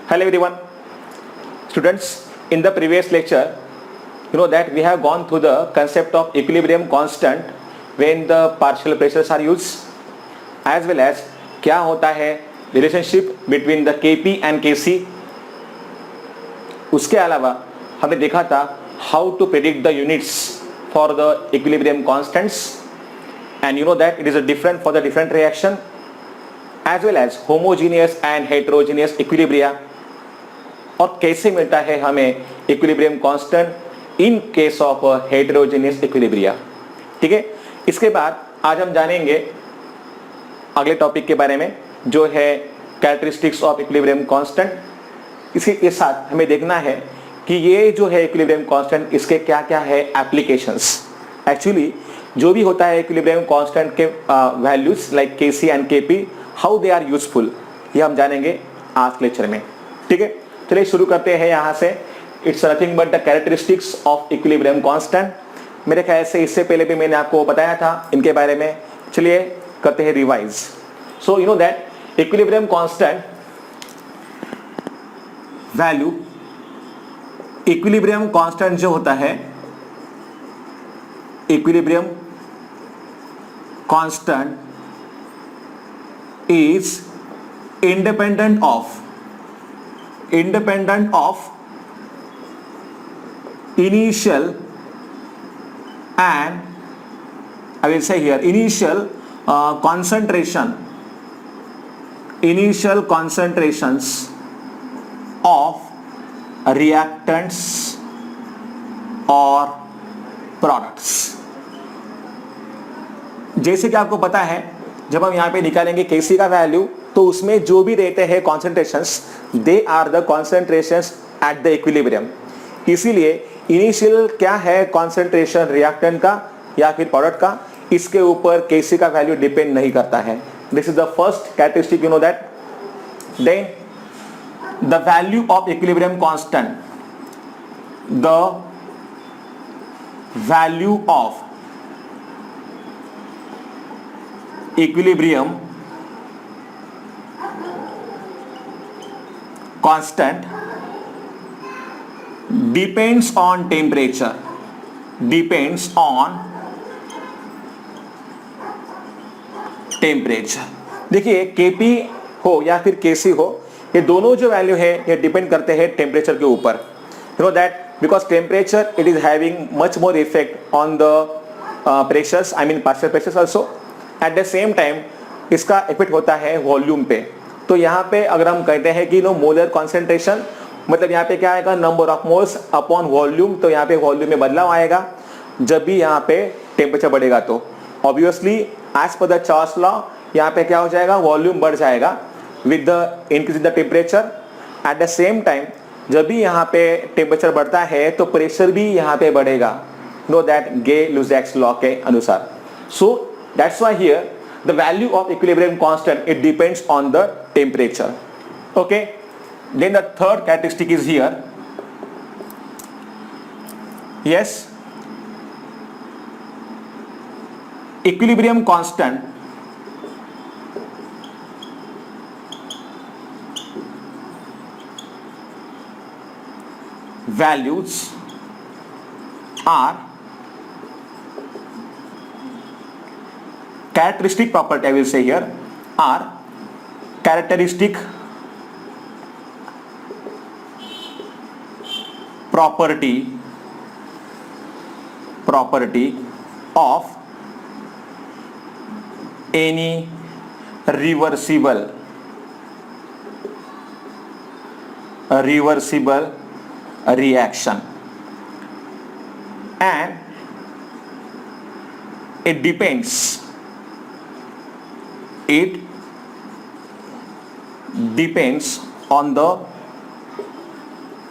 Hello everyone. Students, in the previous lecture, you know that we have gone through the concept of equilibrium constant when the partial pressures are used, as well as क्या होता है relationship between the Kp and Kc. उसके अलावा हमने देखा था how to predict the units for the equilibrium constants, and you know that it is a different for the different reaction, as well as homogeneous and heterogeneous equilibria, और कैसे मिलता है हमें equilibrium constant in case of heterogeneous equilibria. ठीक है, इसके बाद आज हम जानेंगे अगले टॉपिक के बारे में जो है कैरेक्टरिस्टिक्स ऑफ इक्विलिब्रियम कांस्टेंट. इसके साथ हमें देखना है कि ये जो है इक्विलिब्रियम कांस्टेंट इसके क्या क्या है एप्लीकेशंस. एक्चुअली जो भी होता है इक्विलिब्रियम कांस्टेंट के values like Kc and Kp, how they are useful, ये हम जानेंगे आज लेक्चर में. ठीक है, चलिए शुरू करते हैं यहाँ से. It's nothing but the characteristics of equilibrium constant. मेरे ख्याल से इससे पहले भी मैंने आपको बताया था इनके बारे में. चलिए करते हैं revise. So you know that equilibrium constant value, equilibrium constant जो होता है, equilibrium constant is independent of initial and I will say here initial concentrations of reactants और products. जैसे कि आपको पता है जब हम यहाँ पे निकालेंगे Kc का वैल्यू तो उसमें जो भी रहते हैं concentrations, they are the concentrations at the equilibrium. इसीलिए इनिशियल क्या है कॉन्सेंट्रेशन रिएक्टेंट का या फिर प्रोडक्ट का, इसके ऊपर Kc का वैल्यू डिपेंड नहीं करता है. This is the first characteristic, you know that. Then the value of equilibrium constant, the value of equilibrium constant depends on temperature. देखिए Kp हो या फिर Kc हो, ये दोनों जो वैल्यू है ये डिपेंड करते हैं टेम्परेचर के ऊपर. You know that because temperature it is having much more effect on the pressures, I mean partial pressures also. Eight the same time इसका इफेक्ट होता है वॉल्यूम पे. तो यहाँ पे अगर हम कहते हैं कि नो मोलर कॉन्सेंट्रेशन, मतलब यहाँ पे क्या आएगा, number of moles upon volume. तो यहाँ पे वॉल्यूम में बदलाव आएगा जब भी यहाँ पे टेम्परेचर बढ़ेगा. तो obviously as per the Charles law यहाँ पे क्या हो जाएगा, वॉल्यूम बढ़ जाएगा with the increase in the temperature. At the same time जब भी यहाँ पे टेम्परेचर बढ़ता है तो प्रेशर भी यहाँ पे बढ़ेगा. नो दैट गे-लुसाक्स लॉ के अनुसार. So that's why here the value of equilibrium constant, it depends on the temperature. Okay, then the third characteristic is here. Yes, equilibrium constant values are characteristic property, I will say here, are characteristic property of any reversible reaction, and it depends on the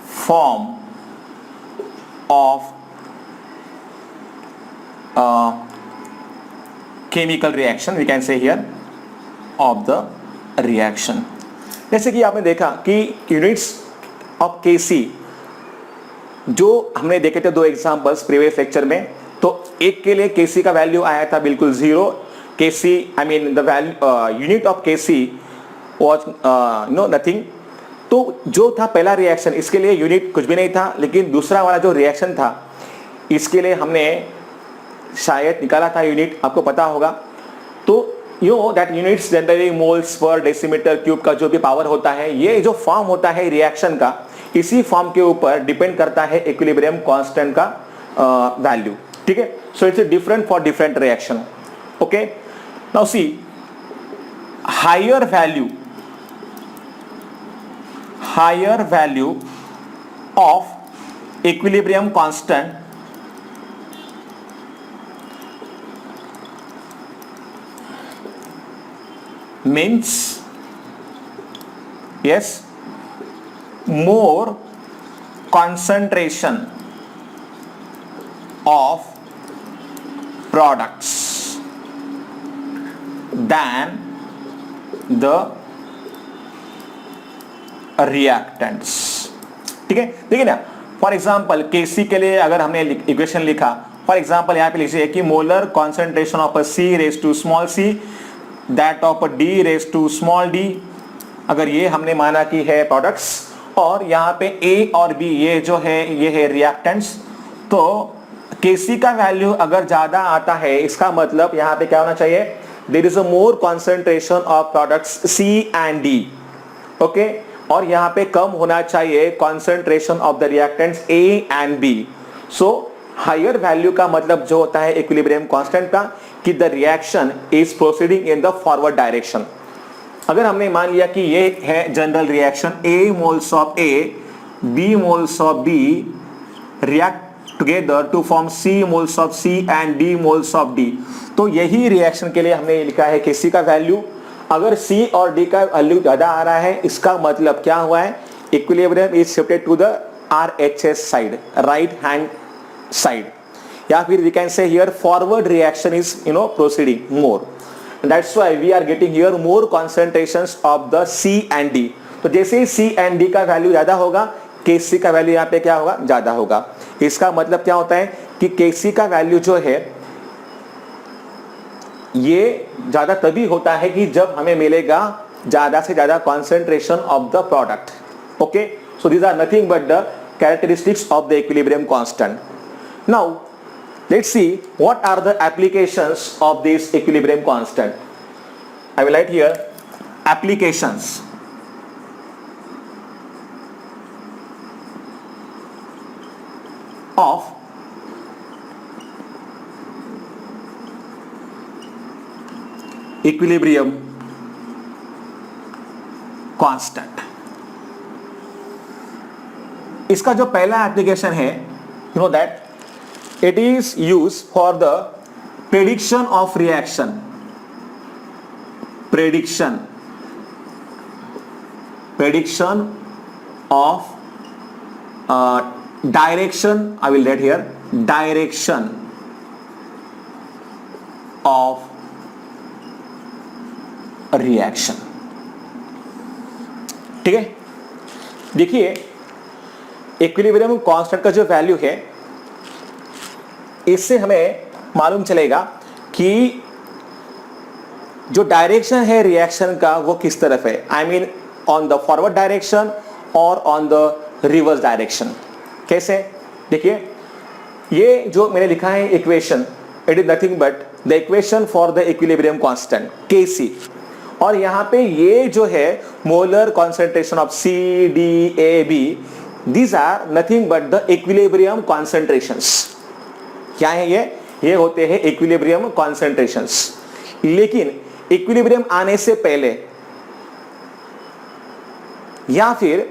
form of chemical reaction, we can say here, of the reaction. जैसे कि आपने देखा कि units of Kc जो हमने देखे थे दो एग्जांपल्स प्रीवियस लेक्चर में, तो एक के लिए Kc का वैल्यू आया था बिल्कुल zero. Kc, I mean the value unit of Kc was nothing तो जो था पहला रिएक्शन, इसके लिए यूनिट कुछ भी नहीं था, लेकिन दूसरा वाला जो रिएक्शन था इसके लिए हमने शायद निकाला था यूनिट, आपको पता होगा। तो you know that units generally moles per decimetre cube का जो भी पावर होता है, ये जो फॉर्म होता है रिएक्शन का, इसी फॉर्म के ऊपर डिपेंड करता है इक्विलिब्रियम कांस्टेंट का वैल्यू, ठीक है। So it's different for different reaction, okay. Now see higher value of equilibrium constant means, yes, more concentration of products than the reactants, ठीक है। देखिए ना, फॉर एग्जांपल केसी के लिए अगर हमने इक्वेशन लिखा, फॉर एग्जांपल यहां पे लिखिए कि molar concentration of C raise to small C that of D raise to small D, अगर ये हमने माना कि है प्रोडक्ट्स और यहां पे ए और बी ये जो है ये है रिएक्टेंट्स, तो केसी का वैल्यू अगर ज्यादा आता है इसका मतलब यहां पे क्या होना चाहिए, there is a more concentration of products C and D, okay. और यहां पे कम होना चाहिए concentration of the reactants A and B. So higher value का मतलब जो होता है इक्विलिब्रियम कांस्टेंट का कि the reaction is proceeding in the forward direction. अगर हमने मान लिया कि ये है general reaction, a moles of A, b moles of B react together to form C moles of C and d moles of D, तो यही reaction के लिए हमने लिखा है कि सी का वैल्यू, अगर C और D का वैल्यू ज्यादा आ रहा है इसका मतलब क्या हुआ है, equilibrium is shifted to the RHS side, right hand side, या फिर we can say here forward reaction is proceeding more, that's why we are getting here more concentrations of the C and D। तो जैसे ही C and D का value ज्यादा होगा, KC का value यहाँ पे क्या होगा, ज्यादा होगा। इसका मतलब क्या होता है कि KC का वैल्यू जो है ये ज्यादा तभी होता है कि जब हमें मिलेगा ज्यादा से ज्यादा concentration of the product, okay. So these are nothing but the characteristics of the equilibrium constant. Now let's see what are the applications of this equilibrium constant. I will write here applications. Of equilibrium constant. इसका जो पहला application है, you know that it is use for the prediction of reaction, prediction of direction, I will write here direction of reaction, ठीक है। देखिए equilibrium constant का जो value है, इससे हमें मालूम चलेगा कि जो डायरेक्शन है रिएक्शन का वो किस तरफ है, I mean on the forward direction और ऑन द रिवर्स डायरेक्शन। कैसे, देखिए ये जो मैंने लिखा है equation, it is nothing but the equation for the equilibrium constant Kc, और यहां पे ये जो है molar concentration of C, D, A, B, these are nothing but the equilibrium concentrations। क्या है ये होते हैं इक्विलिब्रियम कॉन्सेंट्रेशंस। लेकिन इक्विलिब्रियम आने से पहले या फिर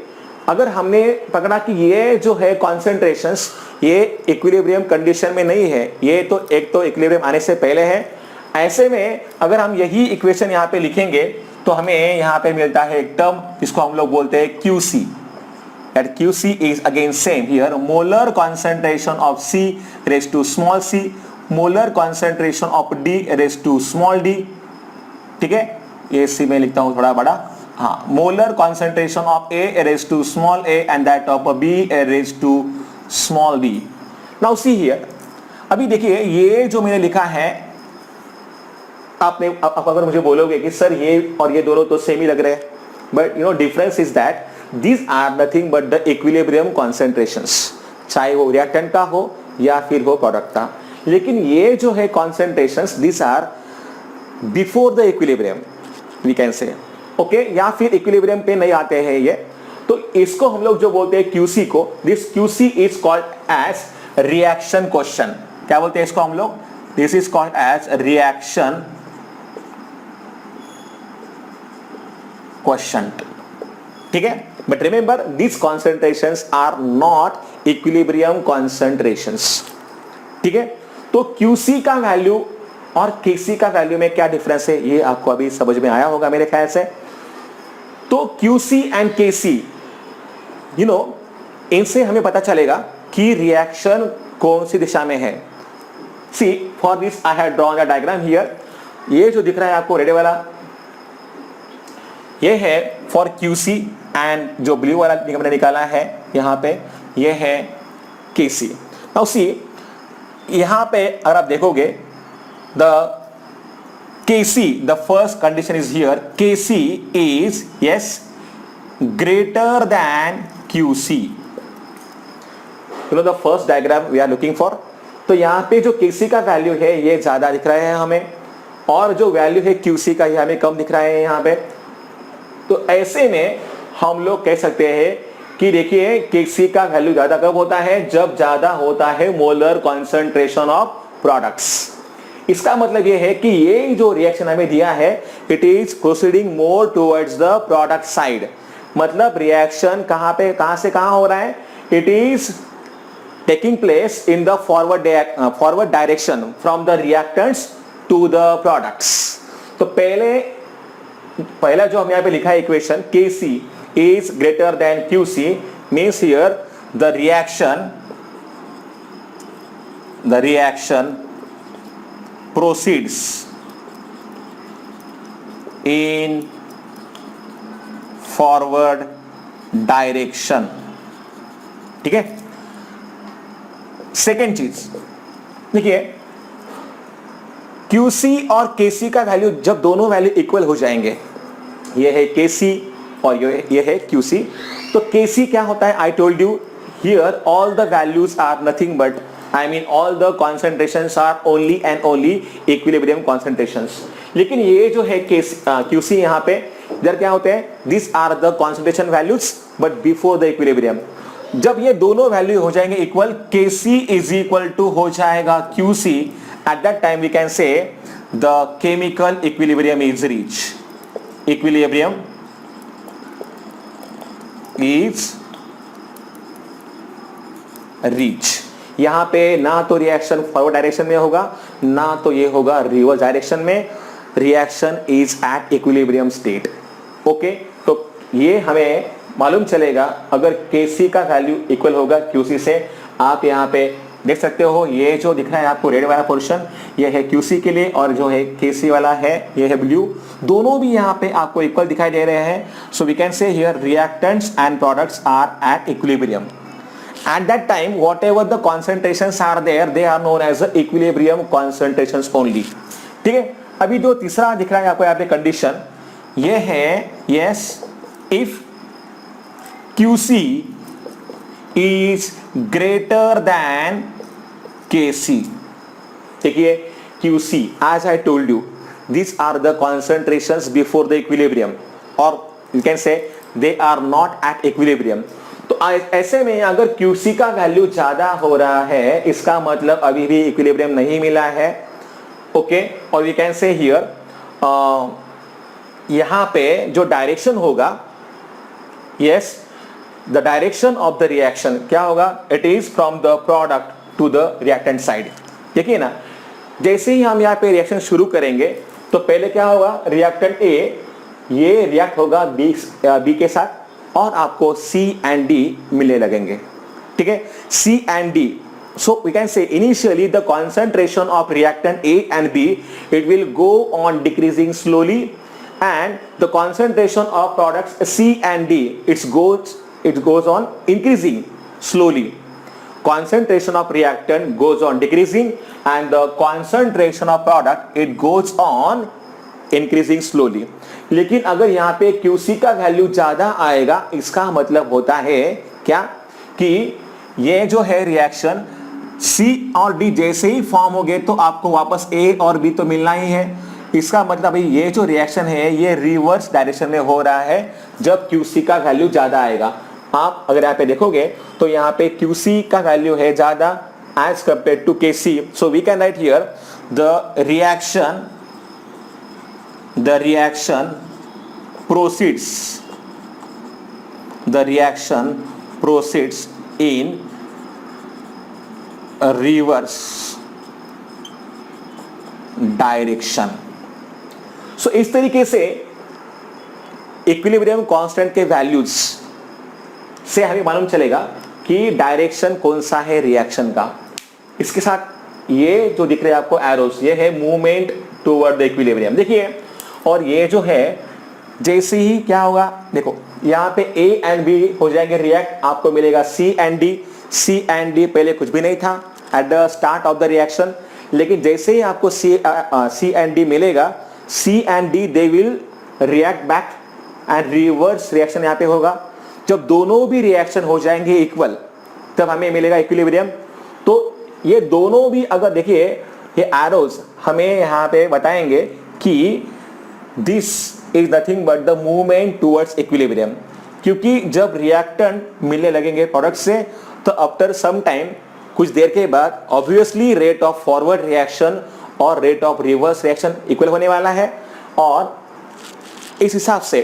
अगर हमने पकड़ा कि ये जो है कॉन्सेंट्रेशंस ये इक्विलिब्रियम कंडीशन में नहीं है, ये तो एक तो इक्विलिब्रियम आने से पहले है, ऐसे में अगर हम यही इक्वेशन यहाँ पे लिखेंगे तो हमें यहाँ पे मिलता है एक टर्म जिसको हम लोग बोलते हैं QC। That QC is again same here, molar concentration of C raised to small c, molar concentration of D raised to small d, ठीक है, ये C में लिखता हूँ थोड़ा बड़ा, हाँ, molar concentration of A raised to small a and that of B raised to small d। Now see here, अभी देखिए ये जो मैंने लिखा है, आपने आप अगर मुझे बोलोगे कि सर ये और ये दोनों तो सेम ही लग रहे हैं, but you know difference is that these are nothing but the equilibrium concentrations, चाहे वो रिएक्टेंट का हो या फिर हो प्रोडक्ट का। लेकिन ये जो है concentrations, these are before the equilibrium we can say, okay या फिर इक्विलिब्रियम पे नहीं आते हैं ये। तो इसको हम लोग जो बोलते हैं QC को, this QC is called as reaction quotient. क्या बोलते हैं इसको हम लोग? This is called as reaction quotient, ठीक है। But remember this concentrations are not equilibrium concentrations, ठीक है। तो QC का वैल्यू और KC का वैल्यू में क्या डिफरेंस है ये आपको अभी समझ में आया होगा मेरे ख्याल से। तो QC and KC you know, इनसे हमें पता चलेगा कि रिएक्शन कौन सी दिशा में है। See for this I have drawn a diagram here. ये जो दिख रहा है आपको रेड वाला, ये है फॉर QC एंड जो ब्लू वाला हमने निकाला है यहाँ पे, ये है KC। नाउ सी यहाँ पे अगर आप देखोगे the KC, the first condition is here, KC is yes greater than QC, you know the first diagram we are looking for। तो यहाँ पे जो KC का वैल्यू है ये ज्यादा दिख रहा है हमें, और जो वैल्यू है QC का ये हमें कम दिख रहा है यहाँ पे। तो ऐसे में हम लोग कह सकते हैं कि देखिए KC का वैल्यू ज्यादा कब होता है? जब ज्यादा होता है मोलर कॉन्सेंट्रेशन ऑफ प्रोडक्ट्स। इसका मतलब ये है कि ये जो रिएक्शन हमें दिया है, it is proceeding more towards the product side. मतलब रिएक्शन कहां से कहां हो रहा है? It is taking place in the forward direction from the reactants to the products. तो पहला जो हम यहाँ पे लिखा है equation, KC is greater than QC, means here the reaction proceeds in forward direction, ठीक है। सेकेंड चीज देखिए, QC और KC का वैल्यू जब दोनों वैल्यू इक्वल हो जाएंगे, ये है KC और ये है QC। तो KC क्या होता है? I told you here all the values are nothing but, I mean all the concentrations are only and only equilibrium concentrations. लेकिन ये जो है QC यहाँ पे इधर क्या होते हैं? This are the concentration values but before the equilibrium. जब ये दोनों वैल्यू हो जाएंगे equal, KC is equal to हो जाएगा QC, at that time we can say the chemical equilibrium is reach. Equilibrium is reach. यहां पे ना तो रिएक्शन फॉरवर्ड डायरेक्शन में होगा, ना तो ये होगा रिवर्स डायरेक्शन में। Reaction is at equilibrium state, okay. तो ये हमें मालूम चलेगा अगर KC का वैल्यू इक्वल होगा QC से। आप यहाँ पे देख सकते हो, ये जो दिख रहा है आपको रेड वाला पोर्शन, ये है QC के लिए, और जो है KC वाला है ये है ब्लू। दोनों भी यहाँ पे आपको इक्वल दिखाई दे रहे हैं। So we can say here reactants and products are at equilibrium. At that time, whatever the concentrations are there, they are known as the equilibrium concentrations only, ठीक है। अभी जो तीसरा दिख रहा है आपको यहाँ पे कंडीशन, ये है yes if QC is greater than KC। देखिए QC, as I told you, these are the concentrations before the equilibrium, or you can say they are not at equilibrium। तो ऐसे में अगर QC का वैल्यू ज्यादा हो रहा है, इसका मतलब अभी भी इक्विलिब्रियम नहीं मिला है, ओके। और वी कैन से हियर यहां पे जो डायरेक्शन होगा, yes the direction of the reaction क्या होगा? It is from the product to the reactant side. देखिए ना, जैसे ही हम यहाँ पे रिएक्शन शुरू करेंगे तो पहले क्या होगा? रिएक्टेंट A ये रिएक्ट होगा B के साथ, और आपको C and D मिलने लगेंगे, ठीक है। C and D, so we can say initially the concentration of reactant A and B, it will go on decreasing slowly, and the concentration of products C and D, it goes on increasing slowly. Concentration of reactant goes on decreasing, and the concentration of product, it goes on increasing slowly. लेकिन अगर यहाँ पे QC का value ज्यादा आएगा, इसका मतलब होता है क्या कि ये जो है रिएक्शन C और D जैसे ही फॉर्म हो गए तो आपको वापस A और B तो मिलना ही है। इसका मतलब ये जो रिएक्शन है ये रिवर्स डायरेक्शन में हो रहा है जब QC का वैल्यू ज्यादा आएगा। आप अगर यहाँ पे देखोगे तो यहाँ पे QC का वैल्यू है ज्यादा as compare to KC। So we can write here the reaction proceeds in a reverse direction. So इस तरीके से इक्विलिब्रियम कांस्टेंट के वैल्यूज से हमें मालूम चलेगा कि डायरेक्शन कौन सा है रिएक्शन का। इसके साथ ये जो दिख रहे हैं आपको एरोस, ये है मूवमेंट टुवर्ड द इक्विलिब्रियम। देखिए, और ये जो है जैसे ही क्या होगा, देखो यहाँ पे A एंड B हो जाएंगे रिएक्ट, आपको मिलेगा C and D। C and D पहले कुछ भी नहीं था eight the start of the reaction, लेकिन जैसे ही आपको C एंड D मिलेगा, C and D they will react back and reverse reaction यहाँ पे होगा। जब दोनों भी रिएक्शन हो जाएंगे इक्वल, तब हमें मिलेगा इक्विलिब्रियम। तो ये दोनों भी, अगर देखिए ये एरोज हमें यहाँ पे बताएंगे कि this is nothing but the movement towards equilibrium, क्योंकि जब रिएक्टेंट मिलने लगेंगे प्रोडक्ट से तो आफ्टर सम टाइम, कुछ देर के बाद obviously rate of forward reaction और rate of reverse reaction equal होने वाला है। और इस हिसाब से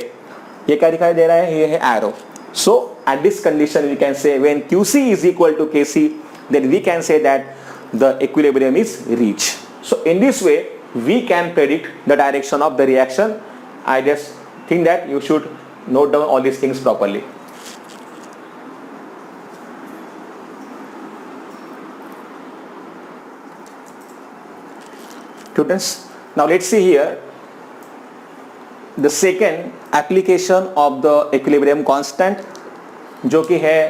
ये क्या दिखाई दे रहा है, ये है arrow. So at this condition we can say when QC is equal to KC, then we can say that the equilibrium is reached. So in this way we can predict the direction of the reaction. I just think that you should note down all these things properly. Students, now let's see here the second application of the equilibrium constant, जो कि है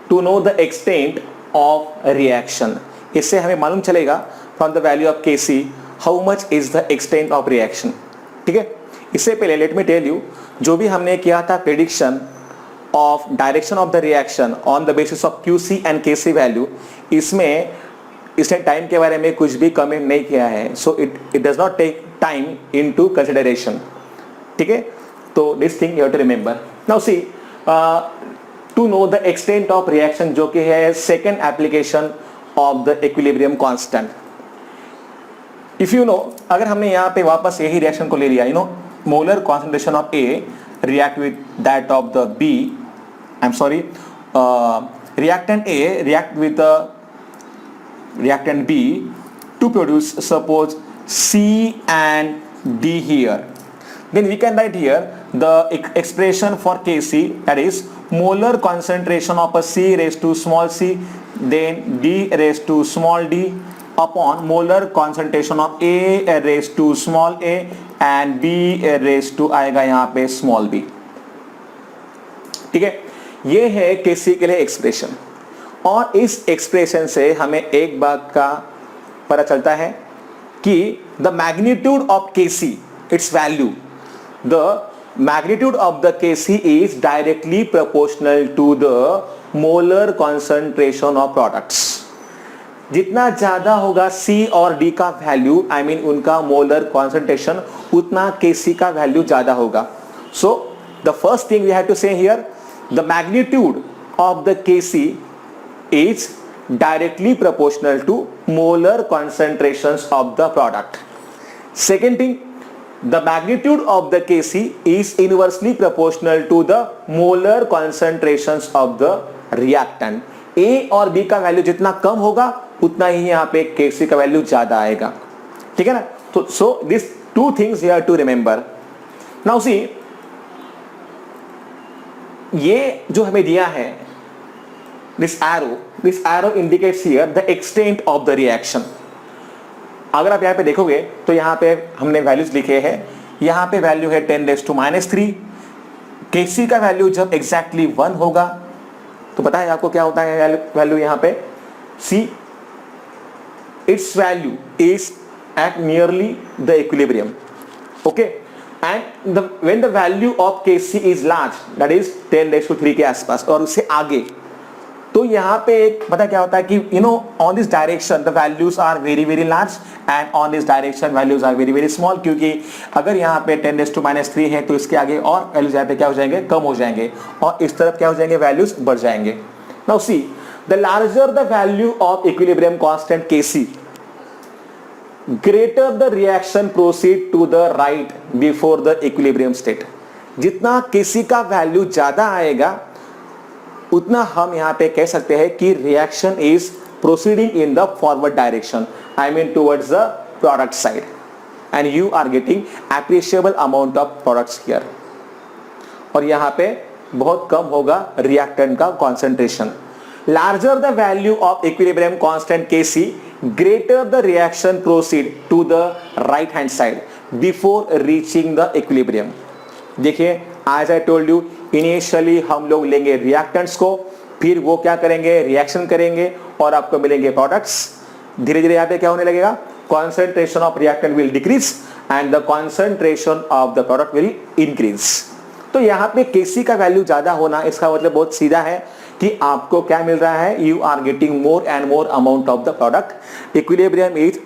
to know the extent of reaction. इससे हमें मालूम चलेगा from the value of KC how much is the extent of reaction. ठीक है, इससे पहले let me tell you, जो भी हमने किया था prediction of direction of the reaction on the basis of QC and KC value, इसने टाइम के बारे में कुछ भी कमेंट नहीं किया है। So it does not take time into consideration. ठीक है, तो this thing you have to remember. Now see to know the extent of reaction, जो कि है second application of the equilibrium constant. If you know, अगर हमने यहाँ पे वापस यही रिएक्शन को ले लिया, you know molar concentration of A react with that of the B, I am sorry, reactant A react with reactant B to produce suppose C and D here, then we can write here the expression for Kc, that is molar concentration of a C raised to small c then D raised to small d upon molar concentration of A raised to small a and B raised to आएगा यहाँ पे small b। ठीक है, ये है Kc के लिए expression. और इस एक्सप्रेशन से हमें एक बात का पता चलता है कि the magnitude of Kc, it's value, the magnitude of the Kc is directly proportional to the molar concentration of products. जितना ज्यादा होगा C और D का वैल्यू, आई मीन उनका मोलर कॉन्सेंट्रेशन, उतना Kc का वैल्यू ज्यादा होगा। So the first thing we have to say here, the magnitude of the Kc is directly proportional to molar concentrations of the product. Second thing, the magnitude of the Kc is inversely proportional to the molar concentrations of the reactant. A और B का value जितना कम होगा उतना ही यहाँ पे Kc का value ज्यादा आएगा। ठीक है ना, तो so these two things you have to remember. Now see, ये जो हमें दिया है, this arrow indicates here the extent of the reaction. अगर आप यहाँ पे देखोगे तो यहाँ पे हमने वैल्यूज लिखे हैं। यहाँ पे वैल्यू है 10⁻³ Kc का वैल्यू जब एग्जैक्टली 1 होगा तो पता है आपको क्या होता है वैल्यू यहाँ पे, C its value is at nearly the equilibrium. Okay, and when the value of Kc is large, that is 10⁻³ के आसपास और उससे आगे, तो यहाँ पे एक पता क्या होता है कि you know on this direction the values are very very large and on this direction values are very very small, क्योंकि अगर यहाँ पे 10⁻³ है तो इसके आगे और वैल्यूज यहाँ पे क्या हो जाएंगे, कम हो जाएंगे, और इस तरफ क्या हो जाएंगे, वैल्यूज बढ़ जाएंगे. Now see the larger the value of equilibrium constant Kc, greater the reaction proceed to the right before the equilibrium state. जितना Kc का वैल्यू ज्यादा आएगा उतना हम यहाँ पे कह सकते हैं कि reaction is proceeding in the forward direction, I mean towards the product side, and you are getting appreciable amount of products here. और यहाँ पे बहुत कम होगा रिएक्टेंट का concentration. Larger the value of equilibrium constant Kc, greater the reaction proceed to the right hand side before reaching the equilibrium. देखिए, as I told you, initially हम लोग लेंगे रिएक्टेंट्स को, फिर वो क्या करेंगे, रिएक्शन करेंगे और आपको मिलेंगे प्रोडक्ट्स. धीरे धीरे यहाँ पे क्या होने लगेगा, concentration of reactant will decrease and the concentration of the product will increase. तो यहाँ पे Kc का वैल्यू ज्यादा होना, इसका मतलब बहुत सीधा है कि आपको क्या मिल रहा है, you are getting more and more amount of the product. Equilibrium is,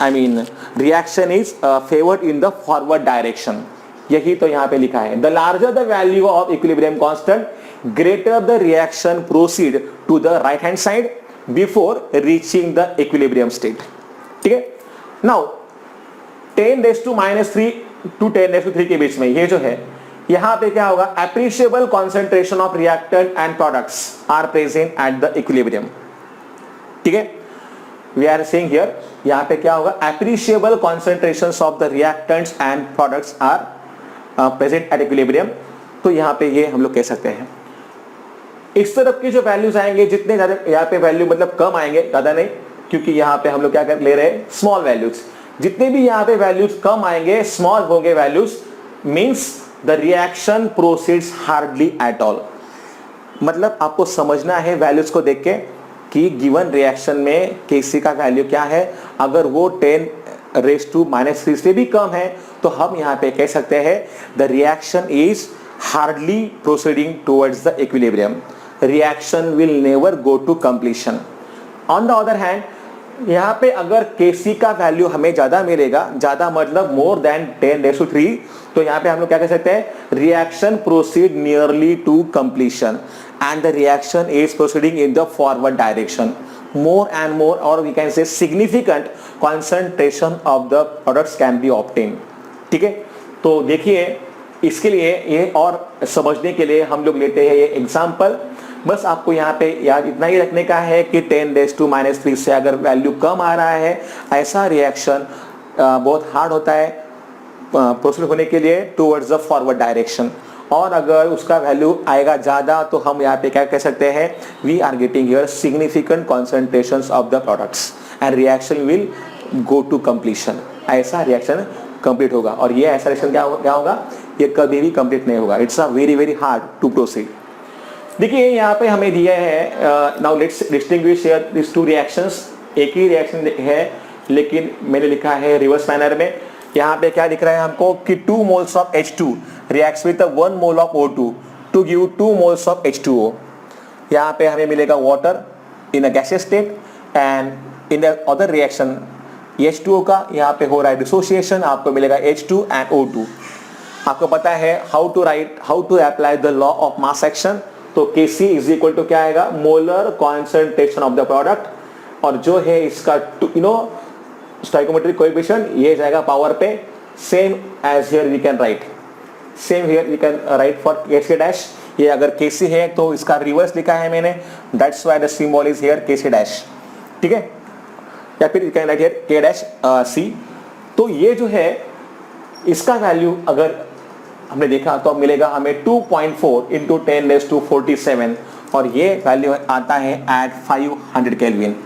I mean reaction is favoured in the forward direction. यही तो यहाँ पे लिखा है. The larger the value of equilibrium constant, greater the reaction proceed to the right hand side before reaching the equilibrium state. ठीक है. Now 10⁻³ to 10⁻³ के बीच में ये जो है, यहाँ पे क्या होगा, appreciable concentration of reactant and products are present at the equilibrium. ठीक है. वी आर सेइंग हियर, यहाँ पे क्या होगा, appreciable concentrations of the reactants and products are present at equilibrium. तो यहाँ पे ये हम लोग कह सकते हैं. इस तरफ के जो वैल्यूज आएंगे, जितने ज्यादा यहाँ पे वैल्यू मतलब कम आएंगे, ज्यादा नहीं, क्योंकि यहाँ पे हम लोग क्या कर ले रहे हैं, स्मॉल वैल्यूज. जितने भी यहाँ पे वैल्यूज कम आएंगे, स्मॉल होंगे values, means the reaction proceeds hardly at all. मतलब आपको समझना है वैल्यूज को देख के कि गिवन रिएक्शन में Kc का वैल्यू क्या है. अगर वो 10⁻³ से भी कम है तो हम यहाँ पे कह सकते हैं the reaction is hardly proceeding towards the equilibrium. Reaction will never go to completion. On the other hand, यहाँ पे अगर Kc का वैल्यू हमें ज्यादा मिलेगा, ज्यादा मतलब मोर देन 10⁻³, तो यहाँ पे हम लोग क्या कह सकते हैं, reaction proceed nearly to completion and the reaction is proceeding in the forward direction. more and more, or we can say significant concentration of the products can be obtained. ठीक है. तो देखिए, इसके लिए ये और समझने के लिए हम लोग लेते हैं ये एग्जांपल. बस आपको यहाँ पे याद इतना ही रखने का है कि 10⁻³ से अगर वैल्यू कम आ रहा है, ऐसा रिएक्शन बहुत हार्ड होता है प्रोसीड होने के लिए टुवर्ड्स द फॉरवर्ड डायरेक्शन. और अगर उसका वैल्यू आएगा ज़्यादा तो हम यहाँ पे क्या कह सकते हैं, we are getting here significant concentrations of the products and reaction will go to completion. ऐसा रिएक्शन कंप्लीट होगा. और ये ऐसा रिएक्शन क्या होगा, ये कभी भी कंप्लीट नहीं होगा. It's a very very hard to proceed. देखिए यहाँ पे हमें दिया है, now let's distinguish here this two reactions. एक ही रिएक्शन है लेकिन मैंने लिखा है रिवर्स मैनर में. यहाँ पे क्या लिख रहा है हमको कि 2 moles of H2 reacts with 1 mole of O2 to give 2 moles of H2O. यहाँ पे हमें मिलेगा water in a gaseous state and in the other reaction H2O का यहाँ पे हो रहा है dissociation, आपको मिलेगा H2 and O2. आपको पता है how to apply the law of mass action. तो Kc is equal to क्या आएगा, molar concentration of the product, और जो है इसका स्टोइकोमेट्रिक कोएफिशिएंट ये जाएगा पावर पे. Same as here we can write, same here we can write for Kc dash. ये अगर Kc है तो इसका रिवर्स लिखा है मैंने, that's why the symbol is here Kc dash. ठीक है. या फिर you can write here K dash C. तो ये जो है इसका वैल्यू अगर हमने देखा तो मिलेगा हमें 2.4 इंटू 10⁻47, और ये वैल्यू आता है एट 500 केल्विन.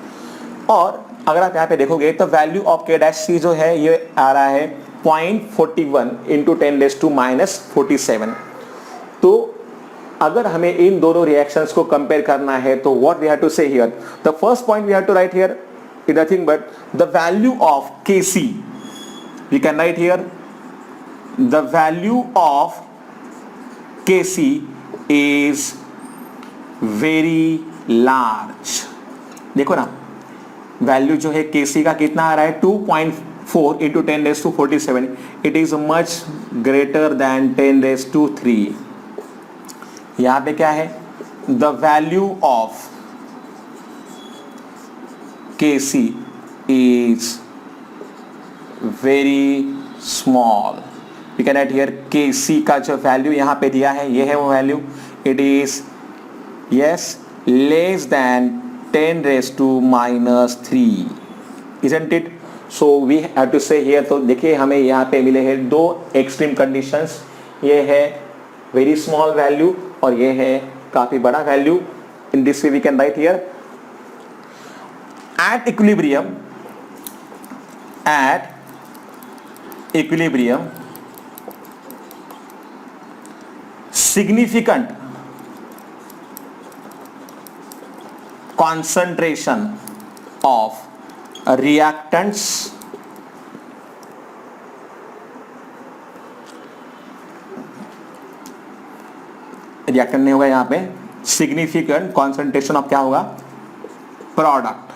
और अगर आप यहाँ पे देखोगे तो value of K dash C जो है ये आ रहा है 0.41 इंटू 10⁻47. तो अगर हमें इन दोनों रिएक्शंस को कंपेयर करना है तो what we have to say here, the first point we have to write here is nothing but the value of Kc. We can write here the value of Kc is very large. देखो ना, value जो है Kc का कितना आ रहा है 2.4 into 10⁻47। It is much greater than 10⁻3। यहां पे क्या है, the value of Kc is very small। We can write here Kc का जो वैल्यू यहाँ पे दिया है, ये है वो value. It is yes less than 10⁻³ isn't it? So we have to say here, तो देखिए हमें यहाँ पे मिले हैं दो एक्सट्रीम कंडीशंस। ये है वेरी स्मॉल वैल्यू और ये है काफी बड़ा value. In this way we can write here at equilibrium significant concentration of reactants reactant नहीं होगा यहां पे, सिग्निफिकेंट कॉन्सेंट्रेशन ऑफ क्या होगा, प्रोडक्ट।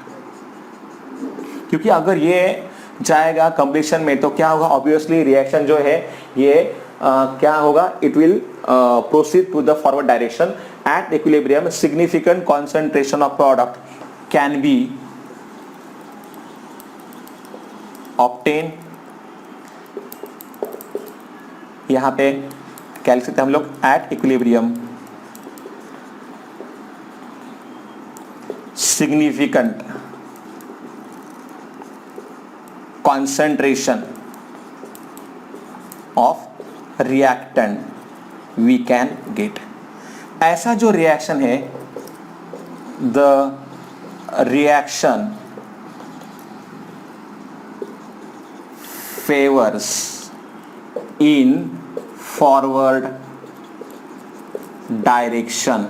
क्योंकि अगर ये जाएगा कंप्लीशन में तो क्या होगा, ऑब्वियसली रिएक्शन जो है ये क्या होगा, it will proceed to the forward direction. At equilibrium significant concentration of product can be obtain. यहां पे क्या लिख सकते हैं हम लोग, at equilibrium significant concentration of reactant we can get। ऐसा जो रिएक्शन है, the reaction favors in forward direction।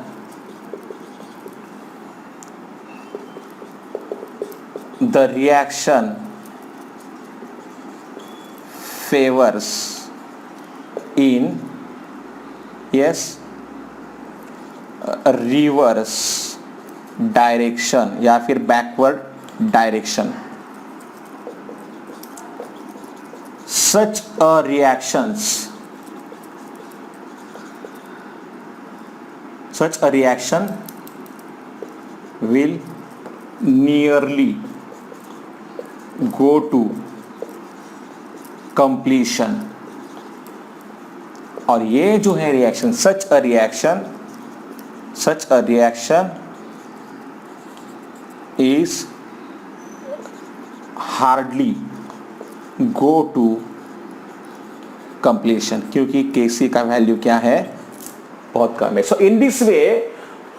the reaction favors in reverse direction या फिर backward direction। such a reaction will nearly go to completion। और ये जो है reaction, such a reaction is hardly go to completion, क्योंकि Kc का value क्या है, बहुत कम है। So in this way,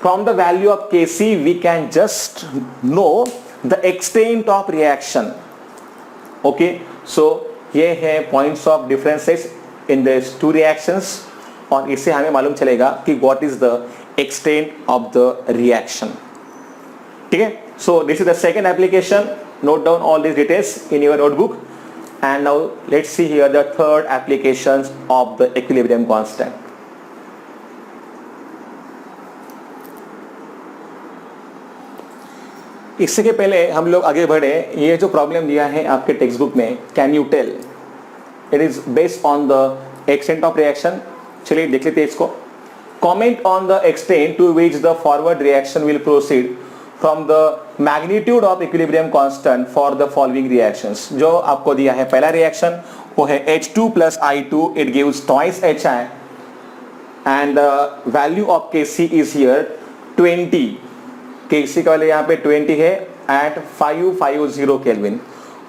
from the value of Kc we can just know the extent of reaction। okay, so ये है points of differences in the two reactions, और इससे हमें मालूम चलेगा कि what is the extent of the reaction. ठीक है, so this is the second application. Note down all this details in your notebook. And now let's see here the third applications of the equilibrium constant. इससे के पहले हम लोग आगे बढ़े, ये जो प्रॉब्लम दिया है आपके टेक्स्ट बुक में, can you tell, it is based on the extent of reaction. चलिए देख लेते हैं इसको। Comment on the extent to which the forward reaction will proceed from the magnitude of equilibrium constant for the following reactions. जो आपको दिया है पहला रिएक्शन वो है H2 plus I2, it gives twice HI and the value of Kc is here 20। Kc का value यहाँ पे 20 है एट 550 केल्विन।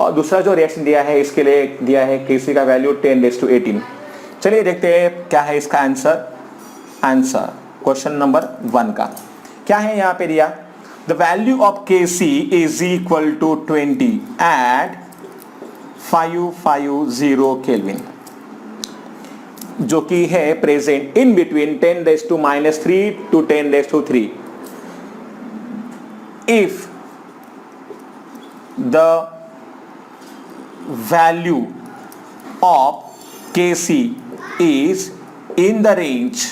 और दूसरा जो रिएक्शन दिया है इसके लिए दिया है Kc का वैल्यू 10⁻18। चलिए देखते हैं क्या है इसका आंसर। क्वेश्चन नंबर 1 का क्या है, यहाँ पे दिया the value of Kc is equal to 20 at 550 kelvin, जो कि है present in between 10⁻³ to 10⁻3। if the value of Kc is in the range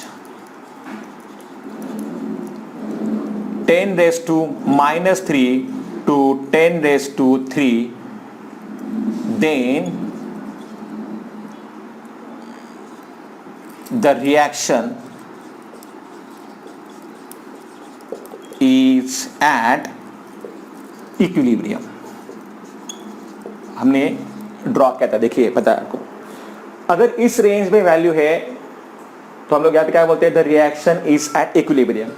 10 raised to minus 3 to 10 raised to 3, then the reaction is at equilibrium. हमने draw किया था, देखिए पता है आपको, अगर इस रेंज में वैल्यू है तो हम लोग यहाँ पे क्या बोलते हैं, the reaction is at equilibrium.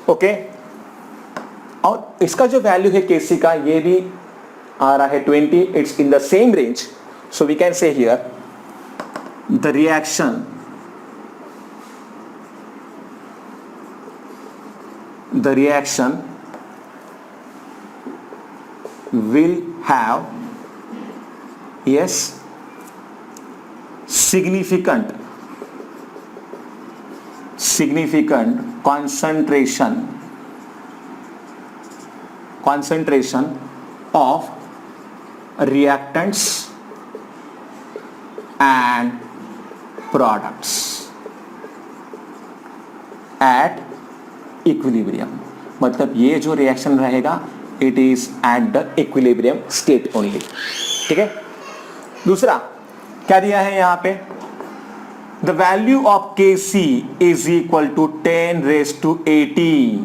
Okay, और इसका जो वैल्यू है केसी का, ये भी आ रहा है 20, it's in the same range. So we can say here the reaction will have, yes, significant concentration of reactants and products at equilibrium. मतलब ये जो रिएक्शन रहेगा it is at the equilibrium state only. ठीक है. दूसरा क्या दिया है यहां पे, the value of Kc is equal to 10 raise to 18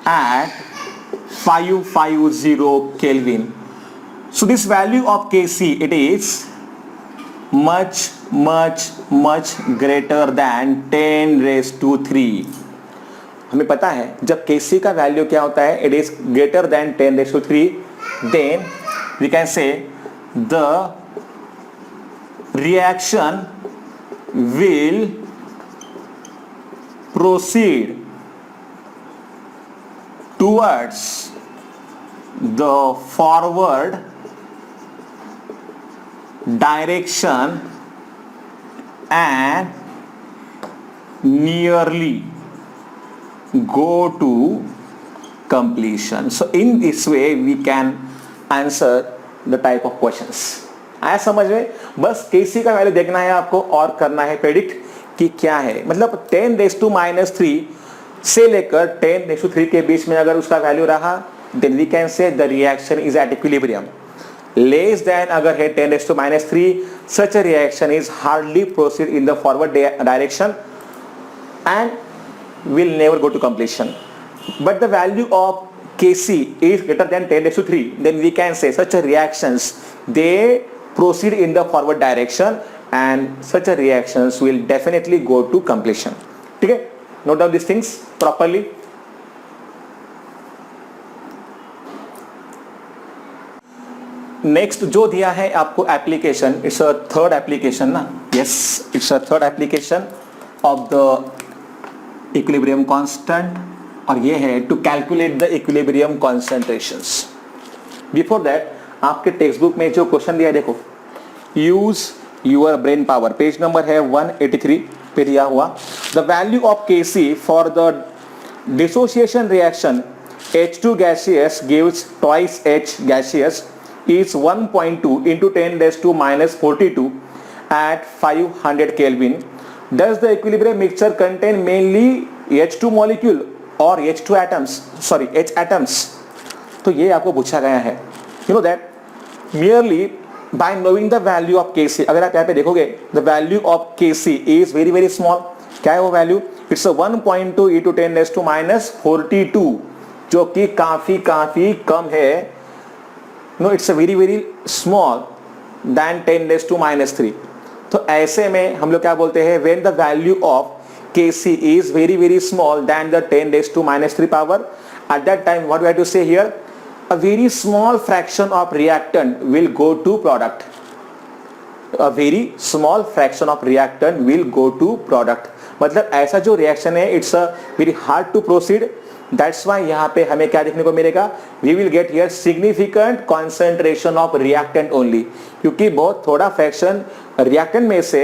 at 550 kelvin. So this value of Kc it is much greater than 10 raised to 3. हमें पता है जब Kc का वैल्यू क्या होता है, it is greater than 10 raised to 3, then we can say the reaction will proceed towards the forward direction and nearly go to completion. So in this way we can answer the type of questions. आया समझ में? बस Kc का value देखना है आपको और करना है प्रेडिक्ट कि क्या है. मतलब 10 raised to minus 3 से लेकर 10 raised to 3 के बीच में अगर उसका वैल्यू रहा, then we can say the reaction is at equilibrium. Less than अगर है 10 raised to minus 3, such a reaction is hardly proceed in the forward direction and will never go to completion. But the value of Kc is greater than 10 raised to 3, then we can say such a reactions they proceed in the forward direction and such a reactions will definitely go to completion. ठीक है, note down these things properly. Next जो दिया है आपको application, it's a third application ना, yes it's a third application of the equilibrium constant, और ये है to calculate the equilibrium concentrations. Before that आपके टेक्स्ट बुक में जो क्वेश्चन दिया है देखो, use your brain power, page number है 183 पे दिया हुआ. The value of Kc for the dissociation reaction H2 gaseous gives twice H gaseous is 1.2 into 10 raised to minus 42 at 500 Kelvin. Does the equilibrium mixture contain mainly H2 molecule or H2 atoms? Sorry, H atoms. तो ये आपको पूछा गया है. You know that merely by knowing the value of Kc, अगर आप यहाँ पे देखोगे the value of Kc is very very small. क्या है वो value? It's a 1.2 into 10 raised to minus 42, जो कि काफी कम है. No, it's a very very small than 10 raised to minus 3. तो ऐसे में हम लोग क्या बोलते हैं, when the value of Kc is very very small than the 10 raised to minus 3 power, at that time what we have to say here, a very small fraction of reactant will go to product. A very small fraction of reactant will go to product. मतलब ऐसा जो reaction है, it's a very hard to proceed. That's why यहाँ पे हमें क्या देखने को मिलेगा, we will get here significant concentration of reactant only, क्योंकि बहुत थोड़ा फ्रैक्शन रिएक्टेंट में से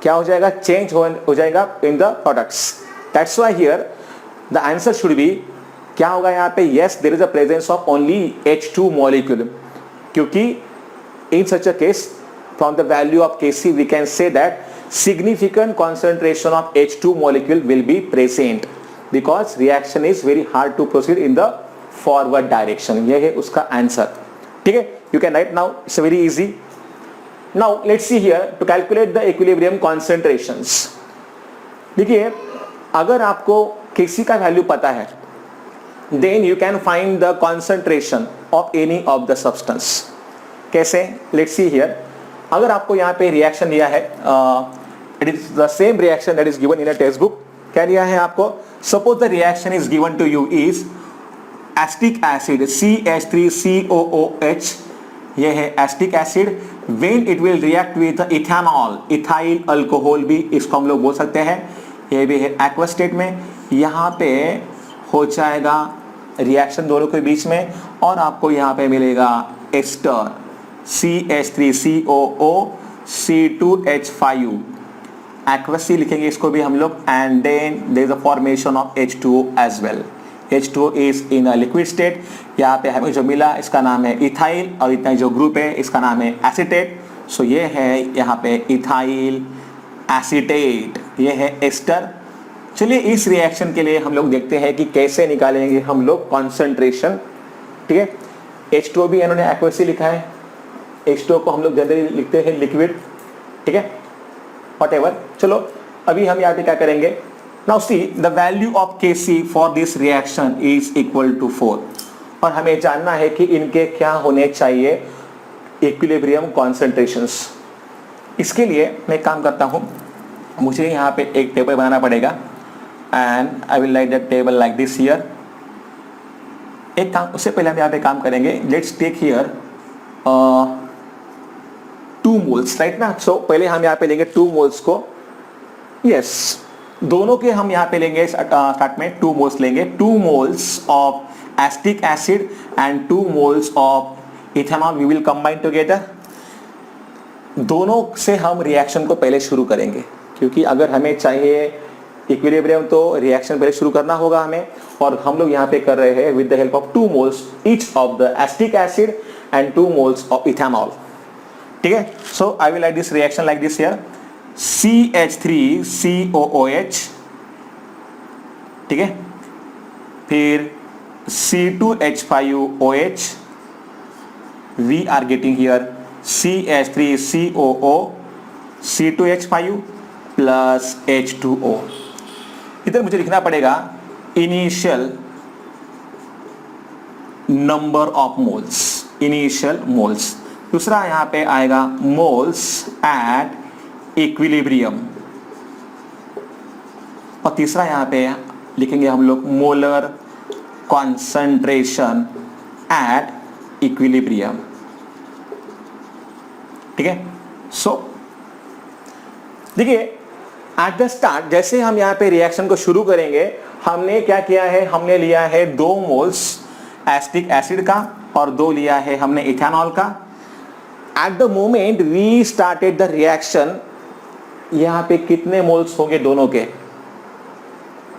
क्या हो जाएगा, चेंज हो जाएगा in the products. That's why here the answer should be क्या होगा यहाँ पे, yes there is a presence of only H2 molecule, क्योंकि in such a case from the value of Kc we can say that significant concentration of H2 molecule will be present because reaction is very hard to proceed in the forward direction. ये है उसका answer. ठीक है, you can write now, it's very easy. Now let's see here to calculate the equilibrium concentrations. देखिए अगर आपको Kc का value पता है then you can find the concentration of any of the substance. कैसे? Let's see here. अगर आपको यहाँ पे रिएक्शन दिया है, it is the same reaction that is given in a textbook. क्या दिया है आपको? Suppose the reaction is given to you is acetic acid CH3COOH. ये है acetic acid. When it will react with ethanol, ethyl alcohol भी इसको हम लोग बोल सकते हैं. ये भी है aqueous state में. यहाँ पे हो जाएगा रिएक्शन दोनों के बीच में और आपको यहाँ पे मिलेगा ester CH3COO C2H5. aqueous C लिखेंगे इसको भी हम लोग and then there is a formation of H2O as well. H2O is in a liquid state. यहाँ पे हमें जो मिला इसका नाम है इथाइल और इतना जो ग्रुप है इसका नाम है एसीटेट. सो ये है यहाँ पे इथाइल एसीटेट, ये है एस्टर. चलिए इस रिएक्शन के लिए हम लोग देखते हैं कि कैसे निकालेंगे हम लोग कॉन्सेंट्रेशन. ठीक है, H2O भी इन्होंने aqueous C लिखा है. H2O को हम लोग जनरली लिखते हैं लिक्विड. ठीक है, whatever. चलो अभी हम यहाँ पे क्या करेंगे. Now see the value of Kc for this reaction is equal to 4 और हमें जानना है कि इनके क्या होने चाहिए इक्विलिब्रियम कॉन्सेंट्रेशंस. इसके लिए मैं काम करता हूँ, मुझे यहाँ पे एक टेबल बनाना पड़ेगा and I will write that table like this here. एक काम उससे पहले हम यहाँ पे काम करेंगे. Let's take here 2 moles right ना. सो पहले हम यहाँ पे लेंगे 2 मोल्स को. यस, दोनों के हम यहाँ पे लेंगे स्टार्ट में 2 मोल्स लेंगे. 2 moles of acetic acid and 2 moles of ethanol we will combine together. दोनों से हम रिएक्शन को पहले शुरू करेंगे क्योंकि अगर हमें चाहिए इक्विलिब्रियम तो रिएक्शन पहले शुरू करना होगा हमें. और हम लोग यहाँ पे कर रहे हैं with the help of 2 moles each of the acetic acid and 2 moles of ethanol. ठीक है, so I will write this reaction like this here CH3COOH. ठीक है, फिर C2H5OH. We are getting here CH3COO C2H5 plus H2O. इधर मुझे लिखना पड़ेगा initial number of moles, initial moles. दूसरा यहाँ पे आएगा मोल्स एट इक्विलिब्रियम और तीसरा यहाँ पे लिखेंगे हम लोग मोलर कॉन्सेंट्रेशन एट इक्विलिब्रियम. ठीक है, सो देखिए एट द स्टार्ट जैसे हम यहाँ पे रिएक्शन को शुरू करेंगे हमने क्या किया है, हमने लिया है 2 मोल्स एसिटिक एसिड का और 2 लिया है हमने इथेनॉल का. At the moment we started the reaction यहाँ पे कितने मोल्स होंगे दोनों के?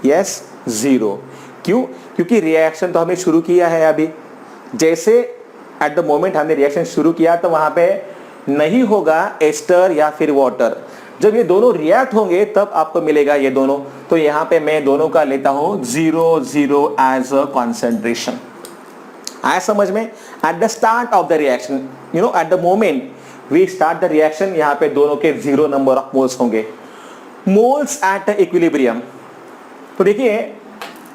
यस, 0. क्यों? क्योंकि रिएक्शन तो हमने शुरू किया है अभी. जैसे एट द मोमेंट हमने रिएक्शन शुरू किया तो वहां पे नहीं होगा एस्टर या फिर वाटर. जब ये दोनों रिएक्ट होंगे तब आपको मिलेगा ये दोनों. तो यहाँ पे मैं दोनों का लेता हूं 0 एज अ कॉन्सेंट्रेशन. आया समझ में? At the start of the reaction, you know, at the moment we start the reaction यहाँ पे दोनों के 0 नंबर ऑफ मोल्स होंगे. Moles at equilibrium. तो देखिए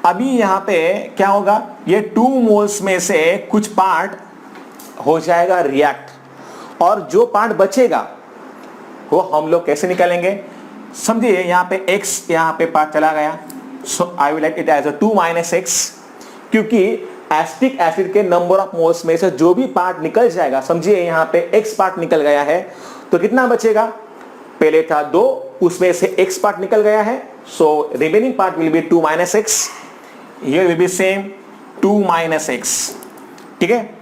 अभी यहाँ पे क्या होगा, ये 2 मोल्स में से कुछ पार्ट हो जाएगा रिएक्ट और जो पार्ट बचेगा वो हम लोग कैसे निकालेंगे. समझिए यहाँ पे x यहाँ पे पार्ट चला गया. So I will write it as a 2 - x क्योंकि एसिटिक एसिड के नंबर ऑफ मोल्स में से जो भी पार्ट निकल जाएगा, समझिए यहाँ पे x पार्ट निकल गया है तो कितना बचेगा, पहले था 2 उसमें से x पार्ट निकल गया है. So remaining part will be 2 - x. Here will be same 2 - x. ठीक है,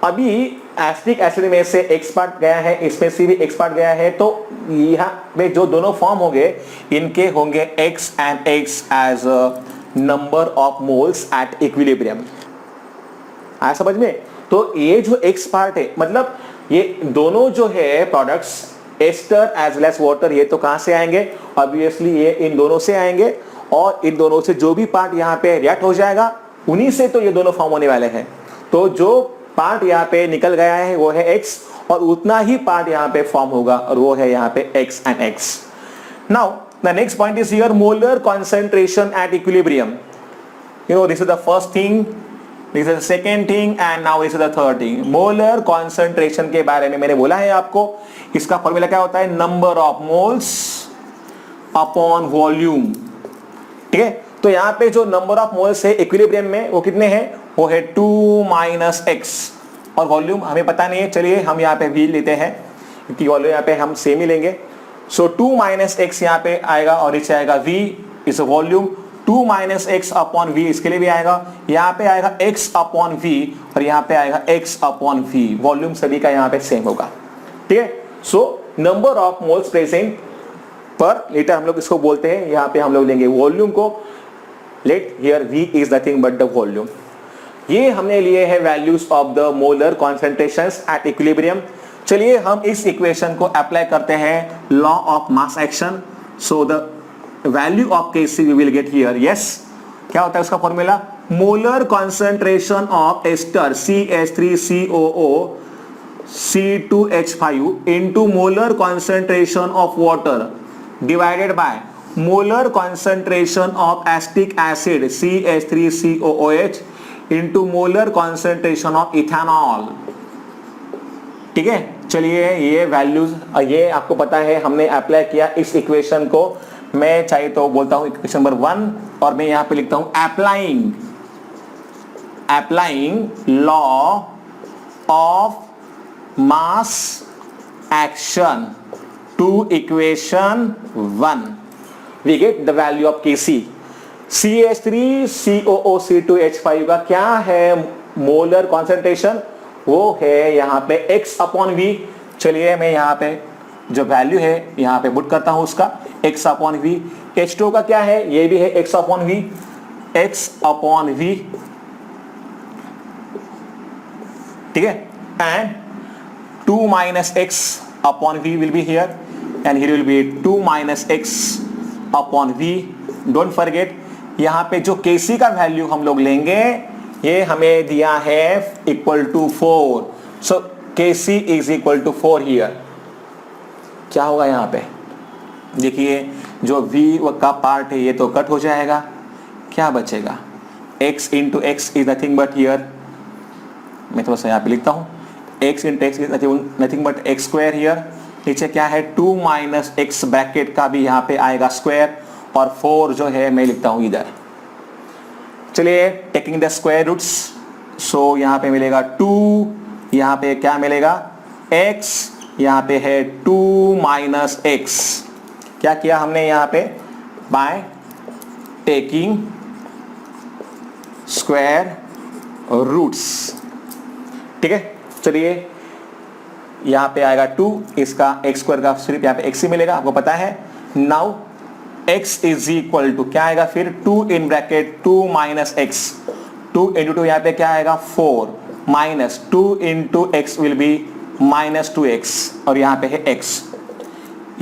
अभी एसिटिक एसिड में से x पार्ट गया है, इसमें से भी x पार्ट गया है तो यहाँ पे जो दोनों फॉर्म होंगे इनके होंगे x and x as a number of moles at equilibrium. आया समझ में? तो ये जो X पार्ट है, मतलब ये दोनों जो है products ester as well as water, ये तो कहां से आएंगे? ऑब्वियसली ये इन दोनों से आएंगे, और इन दोनों से जो भी पार्ट यहाँ पे रिएक्ट हो जाएगा उन्हीं से तो ये दोनों फॉर्म होने वाले हैं। तो जो पार्ट यहाँ पे निकल गया है वो है X, और उतना ही पार्ट यहाँ पे फॉर्म होगा, और वो है यहाँ पे X and X। Now the next point is here molar concentration at equilibrium. You know, this is the first thing, this is the second thing, and now this is the third thing. Molar concentration के बारे में मैंने बोला है आपको, इसका formula क्या होता है? Number of moles upon volume. ठीक है, तो यहाँ पे जो नंबर ऑफ मोल्स है इक्विलिब्रियम में वो कितने हैं? वो है 2 - x, और वॉल्यूम हमें पता नहीं है। चलिए हम यहाँ पे v लेते हैं, क्योंकि वॉल्यूम यहाँ पे हम सेम ही लेंगे। सो 2 - x यहाँ पे आएगा, और इससे आएगा v is volume, 2 - x upon v इसके लिए भी आएगा, यहाँ पे आएगा x अपॉन v, और यहाँ पे आएगा x अपॉन v। वॉल्यूम सभी का यहाँ पे सेम होगा। ठीक है, so number of moles present पर लीटर हम लोग इसको बोलते हैं, यहाँ पे हम लोग लेंगे वॉल्यूम को। Let here v is nothing but the volume. ये हमने लिए हैं values of the molar concentrations at equilibrium. चलिए हम इस इक्वेशन को अप्लाई करते हैं law of mass action. So the value of Kc we will get here. Yes, क्या होता है उसका formula? Molar concentration of ester CH3COO C2H5 into molar concentration of water divided by molar concentration of acetic acid CH3COOH into molar concentration of ethanol। ठीक है, चलिए ये values, ये आपको पता है हमने अप्लाई किया इस इक्वेशन को। मैं चाहिए तो बोलता हूं इक्वेशन नंबर 1, और मैं यहां पे लिखता हूं applying law of mass action to equation 1, we get the value of Kc। CH3COO C2H5 का क्या है मोलर कॉन्सेंट्रेशन? वो है यहाँ पे x अपॉन v। चलिए मैं यहाँ पे जो वैल्यू है यहाँ पे पुट करता हूँ उसका, x अपॉन v। H2 का क्या है? ये भी है x upon v, x upon v। ठीक है, and 2 - x upon v will be here, and here will be 2 - x upon v। Don't forget, यहाँ पे जो Kc का वैल्यू हम लोग लेंगे, ये हमें दिया है equal to 4। So Kc is equal to 4 here. क्या होगा यहाँ पे? देखिए जो v का पार्ट है ये तो कट हो जाएगा, क्या बचेगा? x into x is nothing but here, मैं थोड़ा सा यहाँ पे लिखता हूँ, x into x is nothing but x square here। नीचे क्या है? 2 - x ब्रैकेट का भी यहाँ पे आएगा स्क्वायर, और 4 जो है मैं लिखता हूँ इधर। चलिए टेकिंग द स्क्वायर रूट्स, सो यहाँ पे मिलेगा 2, यहाँ पे क्या मिलेगा? x, यहाँ पे है 2 - x। क्या किया हमने यहाँ पे? By taking square roots. ठीक है, चलिए यहाँ पे आएगा 2, इसका x स्क्वायर का सिर्फ यहाँ पे x ही मिलेगा, आपको पता है। Now x is equal to क्या आएगा फिर? 2 इन ब्रैकेट 2 - x, 2 इंटू 2 यहाँ पे क्या आएगा? 4 minus 2 into x will be -2x, और यहाँ पे है x।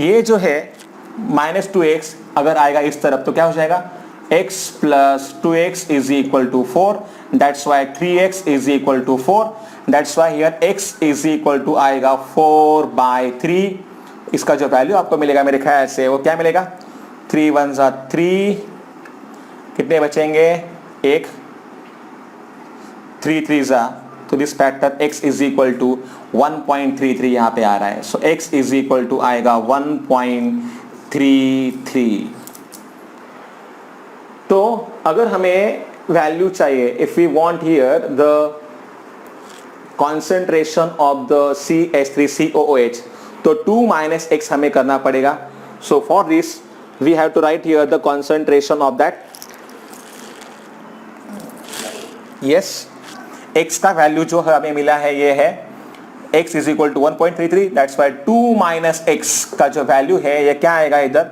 ये जो है -2x अगर आएगा इस तरफ तो क्या हो जाएगा? x plus 2x is equal to 4, that's why 3x is equal to 4, that's why here x is equal to आएगा 4/3। इसका जो वैल्यू आपको मिलेगा मेरे ख्याल से वो क्या मिलेगा? 3 × 1 = 3, कितने बचेंगे? 1, 3 × 3 = तो this factor x is equal to 1.33 यहाँ पे आ रहा है, सो x is equal to आएगा 1.33। तो अगर हमें वैल्यू चाहिए, if we want here the concentration of the CH3COOH, तो 2 - x हमें करना पड़ेगा। So for this we have to write here the concentration of that. Yes, x का वैल्यू जो हमें मिला है ये है x is equal to 1.33, that's why 2 - x का जो वैल्यू है ये क्या आएगा इधर?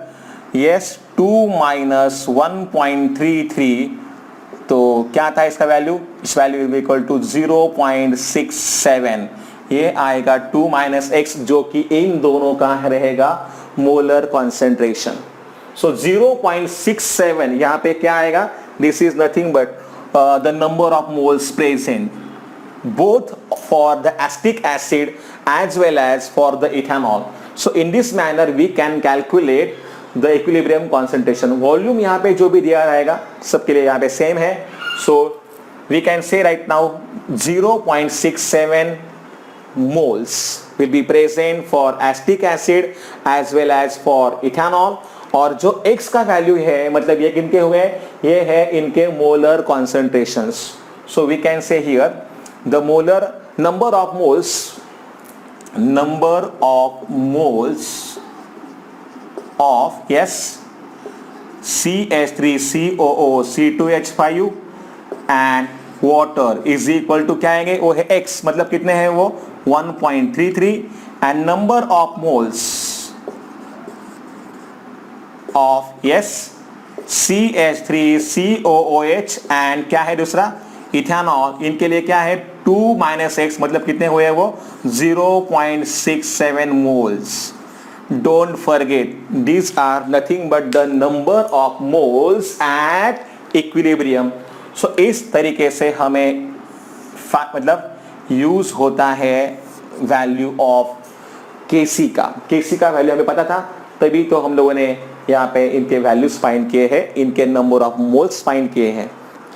यस, 2 - 1.33, तो क्या था इसका वैल्यू? इस value will be equal to 0.67, ये आएगा 2 - x जो कि इन दोनों का रहेगा मोलर कॉन्सेंट्रेशन। सो 0.67 यहाँ पे क्या आएगा, this is nothing but the number of moles present both for the acetic acid as well as for the ethanol. So in this manner we can calculate the equilibrium concentration. Volume यहाँ पे जो भी दिया रहेगा सबके लिए यहाँ पे सेम है. So we can say right now 0.67 moles will be present for acetic acid as well as for ethanol. और जो x का वैल्यू है मतलब ये किनके हुए, ये है इनके molar concentrations. So we can say here the molar number of moles of yes CH3COO C2H5 and water is equal to क्या आएंगे, वो है x मतलब कितने हैं वो 1.33 and number of moles of yes CH3COOH and क्या है दूसरा इथेनॉल, इनके लिए क्या है 2 - x मतलब कितने हुए वो 0.67 moles. Don't forget these are nothing but the number of moles at equilibrium. So इस तरीके से हमें मतलब यूज होता है वैल्यू ऑफ Kc का. Kc का वैल्यू हमें पता था, तभी तो हम लोगों ने यहाँ पे इनके वैल्यूज फाइंड किए हैं, इनके नंबर ऑफ मोल्स फाइंड किए हैं.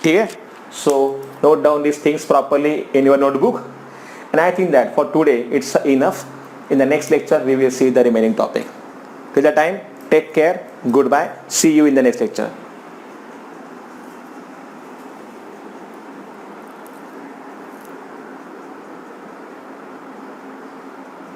ठीक है. So note down these things properly in your notebook, and I think that for today it's enough. In the next lecture we will see the remaining topic. Till that time, take care, goodbye, see you in the next lecture.